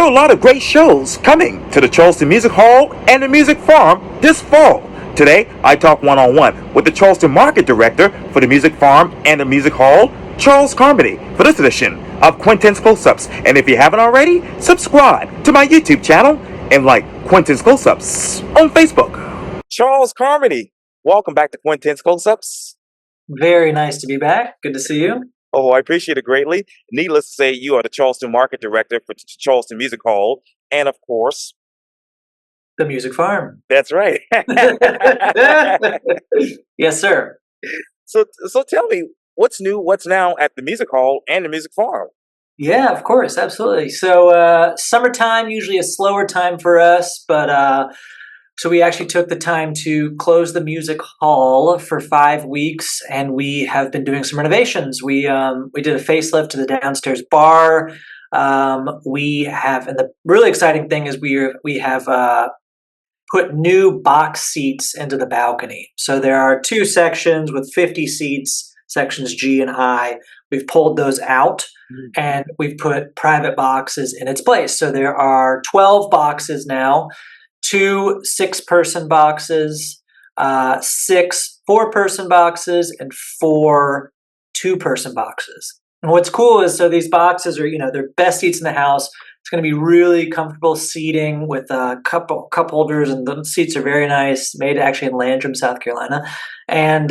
are a lot of great shows coming to the Charleston Music Hall and the Music Farm this fall. Today, I talk one-on-one with the Charleston Market Director for the Music Farm and the Music Hall, Charles Carmody, for this edition of Quintin's Close-Ups. And if you haven't already, subscribe to my YouTube channel and like Quintin's Close-Ups on Facebook. Charles Carmody, welcome back to Quintin's Close-Ups. Very nice to be back. Good to see you. Oh, I appreciate it greatly. Needless to say, you are the Charleston Market Director for Charleston Music Hall, and of course, the Music Farm. That's right. Yes, sir. So tell me, what's new, what's now at the Music Hall and the Music Farm? Yeah, of course, absolutely. So summertime, usually a slower time for us, but so we actually took the time to close the Music Hall for 5 weeks, and we have been doing some renovations. We did a facelift to the downstairs bar. We have, and the really exciting thing is we have put new box seats into the balcony. So there are 2 sections with 50 seats, sections G and I. We've pulled those out, and we've put private boxes in its place. So there are 12 boxes now. 2 6-person boxes, 6 4-person boxes, and 4 2-person boxes. And what's cool is, so these boxes are, they're best seats in the house. It's going to be really comfortable seating with cup holders, and the seats are very nice, made actually in Landrum, South Carolina. And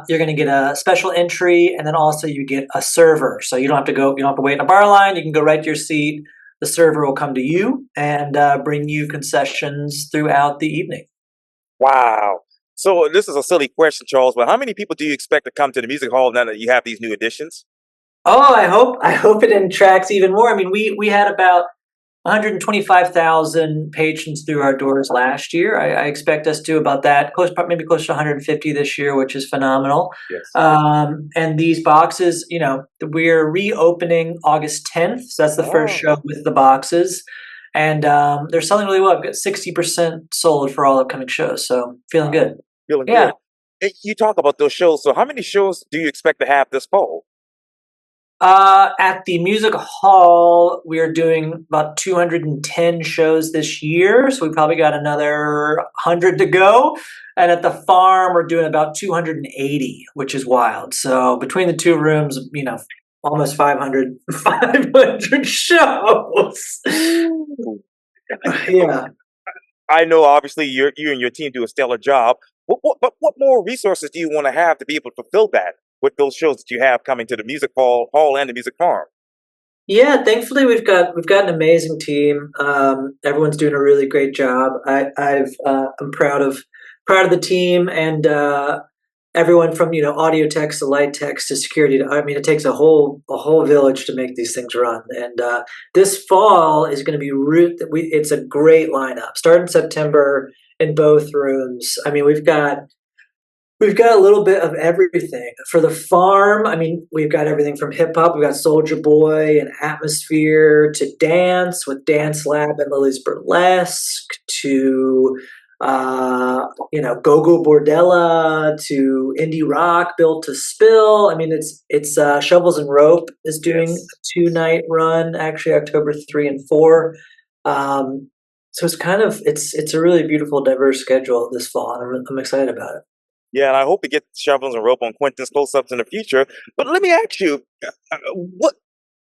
you're going to get a special entry, and then also you get a server. So you don't have to wait in a bar line. You can go right to your seat. The server will come to you and bring you concessions throughout the evening. Wow. So this is a silly question, Charles, but how many people do you expect to come to the Music Hall now that you have these new additions? Oh, I hope it attracts even more. I mean, we had about 125,000 patrons through our doors last year. I expect us to do about that, maybe close to 150 this year, which is phenomenal. Yes. And these boxes, we're reopening August 10th. So that's the first show with the boxes. And they're selling really well. I've got 60% sold for all upcoming shows. So feeling good. Feeling good. Hey, you talk about those shows. So how many shows do you expect to have this fall? At the Music Hall, we are doing about 210 shows this year, so we probably got another 100 to go. And at the farm, we're doing about 280, which is wild. So between the 2 rooms, almost 500 shows. Yeah. I know, obviously, you and your team do a stellar job. What more resources do you want to have to be able to fulfill that with those shows that you have coming to the Music Hall and the Music Farm? Yeah, thankfully we've got an amazing team. Everyone's doing a really great job. I'm proud of the team, and everyone from audio techs to light techs to security. I mean, it takes a whole village to make these things run. And this fall is going to be it's a great lineup. Starting September in both rooms. I mean, we've got a little bit of everything. For the farm, I mean, we've got everything from hip-hop. We've got Soulja Boy and Atmosphere, to dance with Dance Lab and Lily's Burlesque, to, Go-Go Bordella, to indie rock, Built to Spill. I mean, it's Shovels and Rope is doing a 2-night run, actually October 3 and 4. So it's a really beautiful, diverse schedule this fall, and I'm excited about it. Yeah, and I hope to get Shovels and Rope on Quintin's Close-Ups in the future. But let me ask you, what?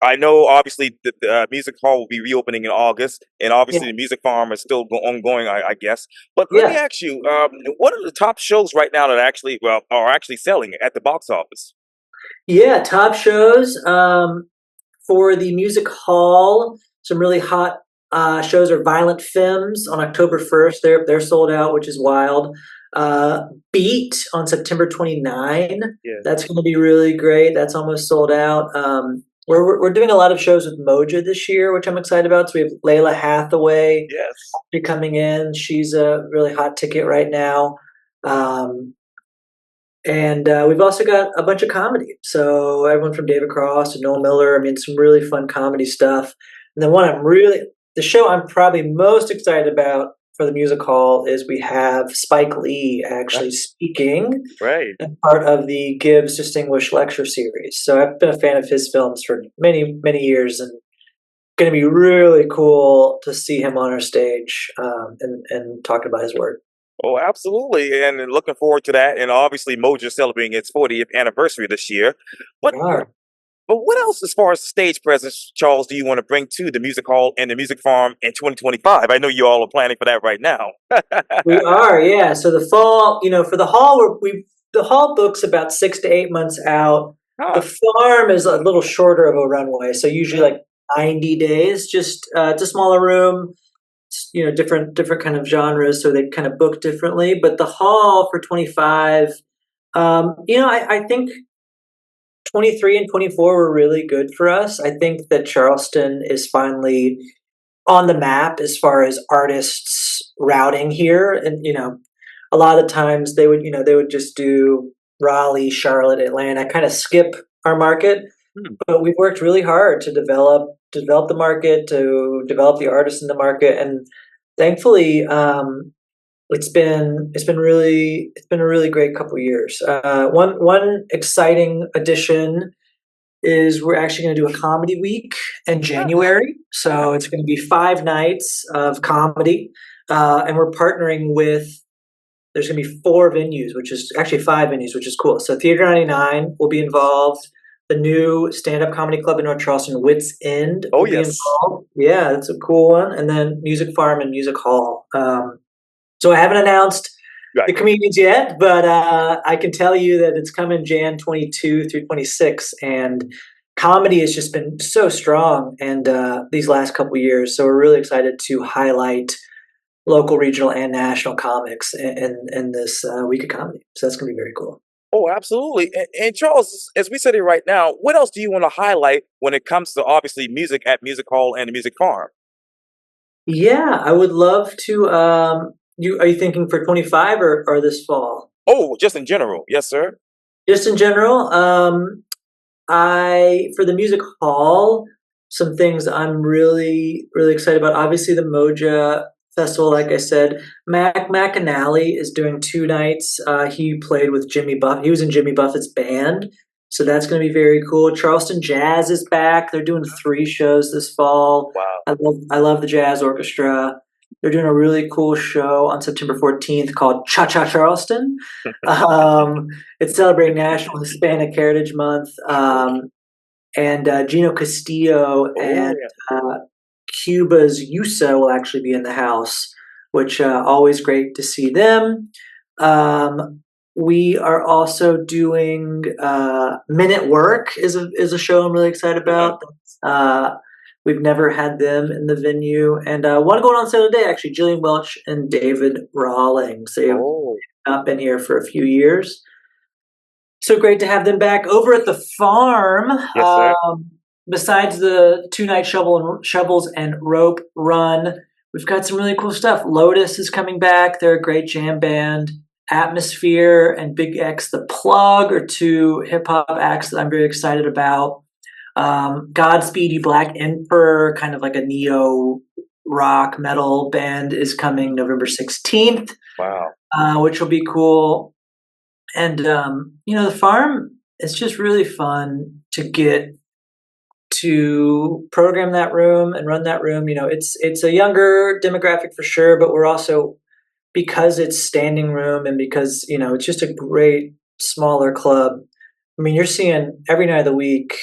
I know, obviously, the Music Hall will be reopening in August, and obviously the Music Farm is still ongoing, I guess. But let me ask you, what are the top shows right now that are actually selling at the box office? Yeah, top shows for the Music Hall. Some really hot shows are Violent Femmes on October 1st. They're sold out, which is wild. Beat on September 29. That's going to be really great. That's almost sold out. We're doing a lot of shows with Moja this year, which I'm excited about. So we have Layla Hathaway coming in. She's a really hot ticket right now. And we've also got a bunch of comedy. So everyone from David Cross to Noel Miller. I mean, some really fun comedy stuff. And then the show I'm probably most excited about for the Music Hall is we have Spike Lee actually speaking as part of the Gibbs Distinguished Lecture Series. So I've been a fan of his films for many, many years, and going to be really cool to see him on our stage and talking about his work. Oh, absolutely. And looking forward to that. And obviously, Mojo is celebrating its 40th anniversary this year. But Sure. but what else, as far as stage presence, Charles, do you want to bring to the Music Hall and the Music Farm in 2025? I know you all are planning for that right now. We are, yeah. So the fall, for the hall, the hall books about 6 to 8 months out. The Huh. farm is a little shorter of a runway, so usually like 90 days. Just it's a smaller room, different kind of genres, so they kind of book differently. But the hall for 25, I think 23 and 24 were really good for us. I think that Charleston is finally on the map as far as artists routing here. And, a lot of times they would just do Raleigh, Charlotte, Atlanta, kind of skip our market. Hmm. But we've worked really hard to develop the market, to develop the artists in the market. And thankfully, it's been a really great couple of years. One exciting addition is we're actually going to do a comedy week in January. So it's going to be 5 nights of comedy, and we're partnering with. There's going to be 4 venues, which is actually 5 venues, which is cool. So Theater 99 will be involved. The new stand-up comedy club in North Charleston, Wits End, Oh, will be yes. involved. Yeah, that's a cool one. And then Music Farm and Music Hall. So I haven't announced the Right. comedians yet, but I can tell you that it's coming Jan 22 through 26, and comedy has just been so strong and these last couple of years. So we're really excited to highlight local, regional, and national comics in this week of comedy. So that's going to be very cool. Oh, absolutely. And Charles, as we said it right now, what else do you want to highlight when it comes to obviously music at Music Hall and the Music Farm? Yeah, I would love to. Are you thinking for 25 or this fall? Oh, just in general. Yes, sir. Just in general, I for the music hall, some things I'm really really excited about. Obviously, the Moja Festival, like I said, Mac McAnally is doing 2 nights. He played with Jimmy Buff. He was in Jimmy Buffett's band, so that's going to be very cool. Charleston Jazz is back. They're doing 3 shows this fall. Wow. I love the jazz orchestra. They're doing a really cool show on September 14th called Cha Cha Charleston. Um, it's celebrating National Hispanic Heritage Month. And Gino Castillo Oh, and yeah. uh, Cuba's Yusa will actually be in the house, which always great to see them. We are also doing Men at Work is a show I'm really excited Uh-huh. about. Uh, we've never had them in the venue, and one going on sale today actually. Jillian Welch and David Rawlings. They've Oh, not been here for a few years. So great to have them back over at the farm. yes, sir. Besides the 2 night shovels and rope run, we've got some really cool stuff. Lotus is coming back. They're a great jam band. Atmosphere and Big X the Plug are 2 hip-hop acts that I'm very excited about. Godspeed You Black Emperor, kind of like a neo rock metal band, is coming November 16th, Wow. which will be cool. And the farm, it's just really fun to get to program that room and run that room. It's a younger demographic for sure, but we're also, because it's standing room and because it's just a great smaller club. I mean, you're seeing every night of the week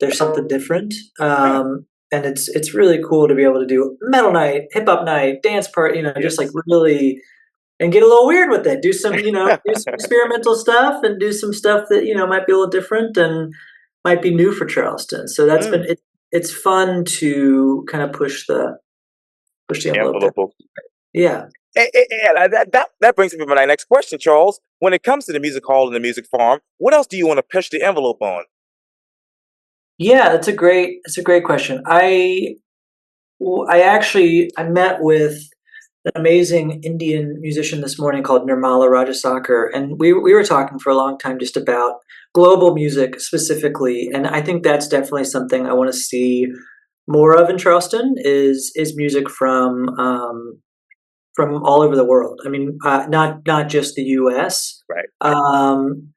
there's something different, Yeah. and it's really cool to be able to do metal night, hip hop night, dance part. Just like Yes. really, and get a little weird with it. Do some experimental stuff and do some stuff that might be a little different and might be new for Charleston. So that's been Mm. it's fun to kind of push the envelope there. Envelope. Yeah. And that brings me to my next question, Charles. When it comes to the Music Hall and the Music Farm, what else do you want to push the envelope on? Yeah, that's a great question. I met with an amazing Indian musician this morning called Nirmala Rajasakar, and we were talking for a long time just about global music specifically, and I think that's definitely something I want to see more of in Charleston is music from all over the world. I mean, not just the U.S. Right. Um,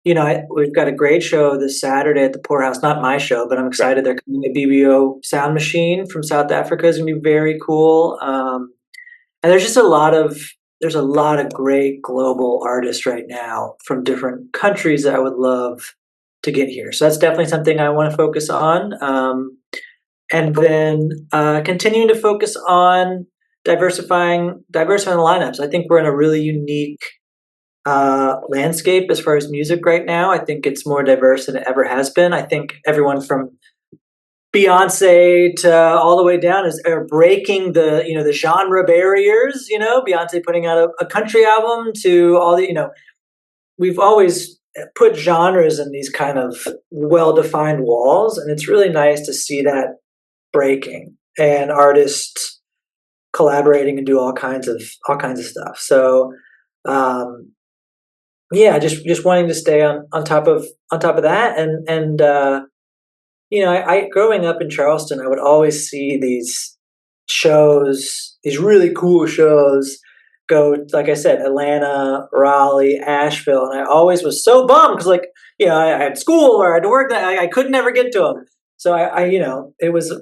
we've got a great show this Saturday at the Poorhouse. Not my show, but I'm Right. excited. They're coming. A BBO sound machine from South Africa is going to be very cool. And there's a lot of great global artists right now from different countries that I would love to get here. So that's definitely something I want to focus on. And then continuing to focus on diversifying the lineups. I think we're in a really unique landscape as far as music right now. I think it's more diverse than it ever has been. I think everyone from Beyonce to all the way down are breaking the genre barriers. Beyonce putting out a country album to all the. We've always put genres in these kind of well-defined walls, and it's really nice to see that breaking and artists collaborating and do all kinds of stuff. So yeah, just wanting to stay on top of that, and I growing up in Charleston, I would always see these shows, these really cool shows go, like I said, Atlanta, Raleigh, Asheville, and I always was so bummed because, I had school or I had to work, I could never get to them. So it was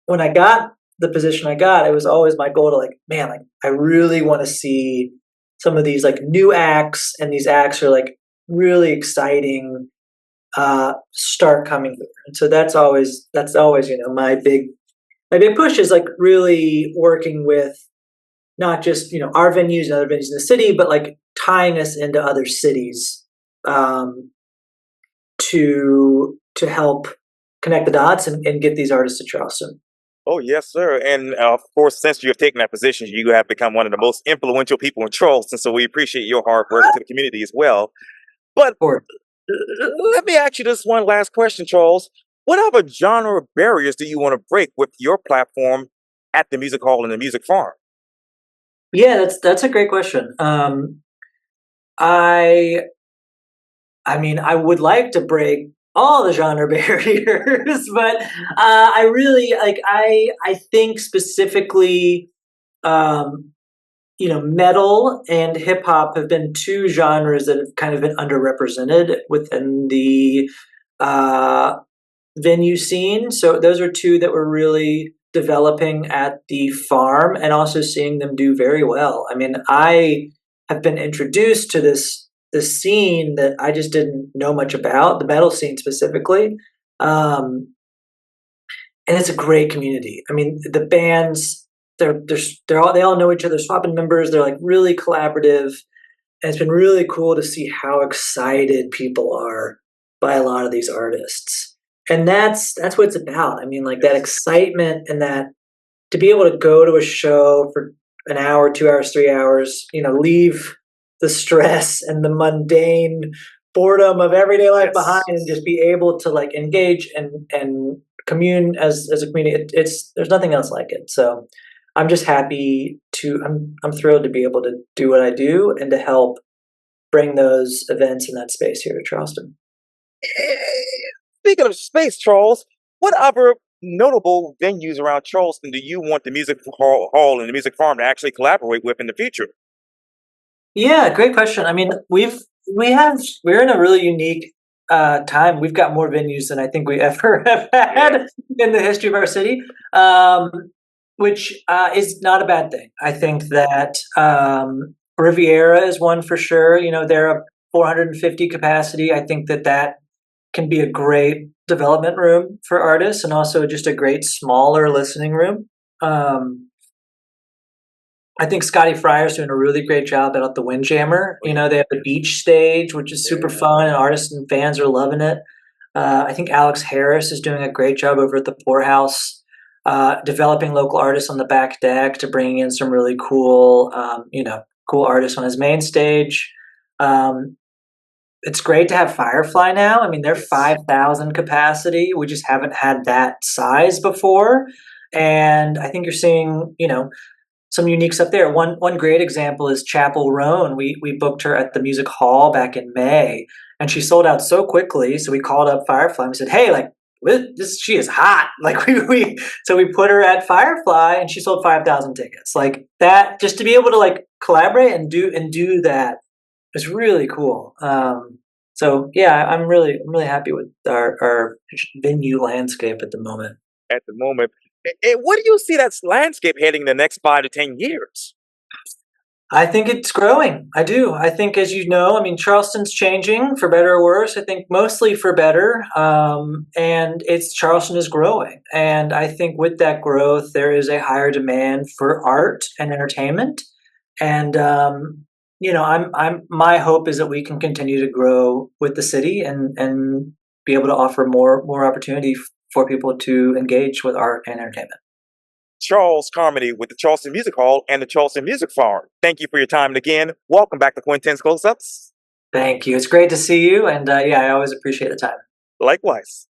when I got the position I got, it was always my goal to I really want to see some of these new acts, and these acts are really exciting, start coming here. And so that's always my big push is really working with not just our venues and other venues in the city, but tying us into other cities, to help connect the dots and get these artists to Charleston. Oh, yes, sir. And of course, since you have taken that position, you have become one of the most influential people in Charleston. So we appreciate your hard work to the community as well. But Or let me ask you this one last question, Charles. What other genre barriers do you want to break with your platform at the Music Hall and the Music Farm? yeah, that's a great question. I I would like to break all the genre barriers, but I really I think specifically, um, metal and hip hop have been two genres that have kind of been underrepresented within the uh, venue scene. So those are two that we're really developing at the farm, and also seeing them do very well. I have been introduced to this scene that I just didn't know much about, the metal scene specifically. Um, and it's a great community. The bands, they all know each other, swapping members. They're really collaborative, and it's been really cool to see how excited people are by a lot of these artists. And that's what it's about. That excitement, and that to be able to go to a show for an hour, 2 hours, 3 hours, leave the stress and the mundane boredom of everyday life behind, and just be able to engage and commune as a community. There's nothing else like it. So I'm just happy I'm thrilled to be able to do what I do and to help bring those events in that space here to Charleston. Speaking of space, Charles, what other notable venues around Charleston do you want the Music Hall and the Music Farm to actually collaborate with in the future? Yeah, great question. We're in a really unique time. We've got more venues than I think we ever have had in the history of our city, which is not a bad thing. I think that Riviera is one for sure. They're a 450 capacity. I think that can be a great development room for artists, and also just a great smaller listening room. I think Scotty Fryer's doing a really great job at the Windjammer. They have a beach stage, which is super fun, and artists and fans are loving it. I think Alex Harris is doing a great job over at the Poorhouse, developing local artists on the back deck to bring in some really cool, cool artists on his main stage. It's great to have Firefly now. They're 5,000 capacity. We just haven't had that size before. And I think you're seeing, some unique stuff there. One great example is Chapel Roan. We booked her at the Music Hall back in May, and she sold out so quickly. So we called up Firefly and we said, "Hey, she is hot." So we put her at Firefly, and she sold 5,000 tickets. That, just to be able to collaborate and do that is really cool. So yeah, I'm really happy with our venue landscape at the moment. At the moment. And what do you see that landscape heading in the next 5 to 10 years? I think it's growing. I do. I think, as you know, I mean, Charleston's changing for better or worse. I think mostly for better. And it's Charleston is growing. And I think with that growth, there is a higher demand for art and entertainment. And my hope is that we can continue to grow with the city and be able to offer more opportunity for people to engage with art and entertainment. Charles Carmody with the Charleston Music Hall and the Charleston Music Farm. Thank you for your time. And again, welcome back to Quintin's Close Ups. Thank you. It's great to see you. And yeah, I always appreciate the time. Likewise.